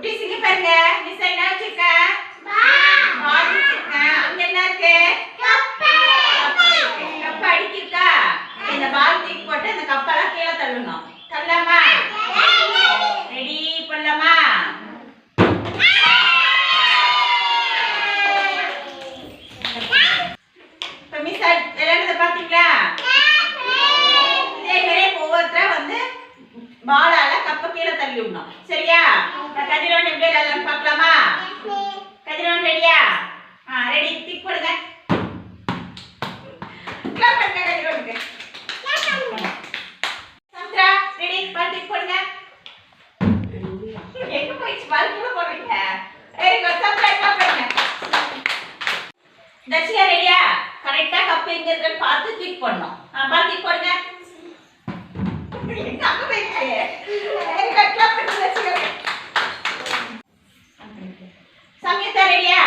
குட்டீஸ் இங்க பாருங்க. மிஸ் என்ன வச்சிருக்க? பால் வச்சிருக்கேன். அங்க என்ன இருக்கு? கப் அடிக்கிருக்கா? இந்த பால் தூக்கி போட்டு இந்த கப்பெல்லாம் கீழே தள்ளணும். தள்ளலாமா? ரெடி பண்ணலாமா? இப்ப மிஸ் விளையாடுறத பாத்தீங்களா? இதே மாதிரி ஒவ்வொருத்தரா வந்து பாலால கப்ப கீழே தள்ளி விடணும். சரியா? கதிரவன் எப்படி விளையாடலாம்னு பார்க்கலாமா? கதிரவன் ரெடியா? ரெடி. டிக் போடுங்க. கிளாப் பண்ணுங்க கதிரவனுக்கு. சந்திரா ரெடி. பால் டிக் போடுங்க. எங்க போயிடுச்சு? பால் கீழே போடுறீங்க. Very good. சந்திரா கிளாப் பண்ணுங்க. தர்ஷிகா ரெடியா? கரெக்டா கப் எங்க இருக்குன்னு பார்த்து டிக் பண்ணணும். பால் டிக் போடுங்க. எங்க அங்க போயிடுச்சு? Very good. கிளாப் பண்ணுங்க தர்ஷிகா. சம்யுக்தா ரெடியா?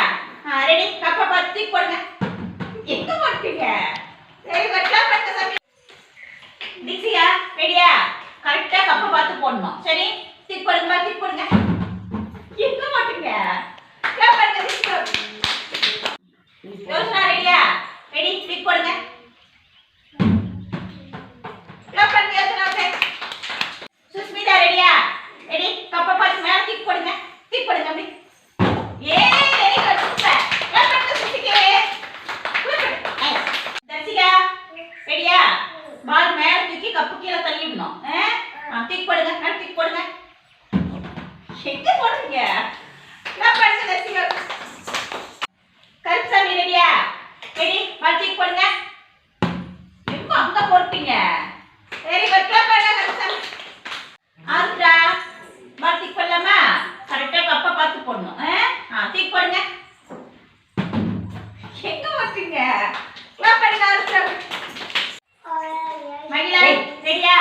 ரெடி. கப்ப பார்த்து டிக் போடுங்க. எங்க போட்டீங்க? Very good. கிளாப் பண்ணுங்க சம்யுக்தா. திக்ஷியா ரெடியா? கரெக்ட்டா கப்ப பார்த்து போடணும். சரி? டிக் போடுங்க. டிக் போடுங்க. எங்க போட்டீங்க? கிளாப் பண்ணுங்க திக்ஷியா. யோசனா ரெடியா? ரெடி. டிக் போடுங்க. கிளாப் பண்ணுங்க யோசனா. ஓகே. சுஸ்மிதா ரெடியா? ரெடி. கப்ப பார்த்து மேல டிக் போடுங்க. டிக் போடுங்க அப்படி. Very good. சூப்பர். கிளாப் பண்ணுங்க சுசிகே. தர்ஷிகா ரெடியா? பால் மேல தூக்கி கப்பு கீழே தள்ளி விடணும். டிக் போடுங்க. மேல டிக் போடுங்க. எங்க போடுறீங்க? கிளாப் பண்ணுங்க தர்ஷிகா. கருப்சாமி ரெடியா? ரெடி. பால் டிக் போடுங்க. எங்க அங்க போட்டீங்க? Very good. கிளாப் பண்ணுங்க கருப்சாமி. ஆத்ரா பால் டிக் பண்ணலாமா? கரெக்ட்டா கப்ப பார்த்து போடணும். டிக் போடுங்க. எங்க போட்டீங்க? கிளாப் பண்ணுங்க ஆத்ரா. மகிழா ரெடியா?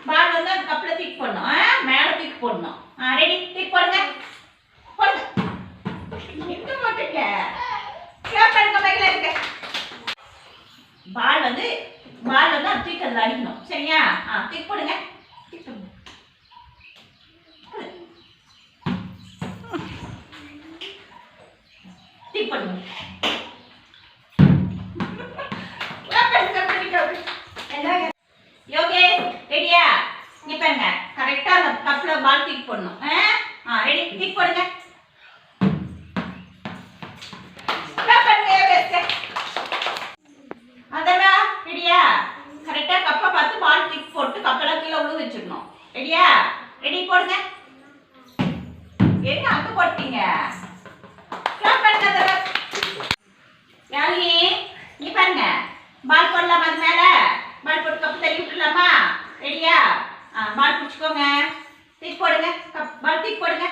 பால் வந்து அந்த கப்ல டிக் போடணும். மேல டிக் போடணும். ரெடி. டிக் போடுங்க. போடுங்க. எங்க போட்டீங்க? கிளாப் பண்ணுங்க மகிழா. பால் வந்து அது தூக்கி அதில் அடிக்கணும். சரியா? டிக் போடுங்க. டிக் போடுங்க. டிக் பண்ணுங்க. யோகேஷ் ரெடியா? இங்க பாருங்க. கரெக்ட்டா அந்த கப்ல பால் டிக் போடணும். ரெடி. டிக் போடுங்க. கிளாப் பண்ணுங்க யோகேஷ். அதனா ரெடியா? கரெக்ட்டா கப்ப பார்த்து பால் டிக் போட்டு கப்பல கீழ உள்ள வச்சிடணும். ரெடியா? ரெடி போடுங்க. எங்க அங்க போட்டீங்க? கிளாப் பண்ணுங்க அதனா. யாழினி இங்க பாருங்க. பால் போடலாமா அது மேல? பால் போட்டு கப் தள்ளி விட்டுலாமா? ரெடியா? பால் பிடிச்சுக்கோங்க. டிக் போடுங்க. பால் டிக் போடுங்க.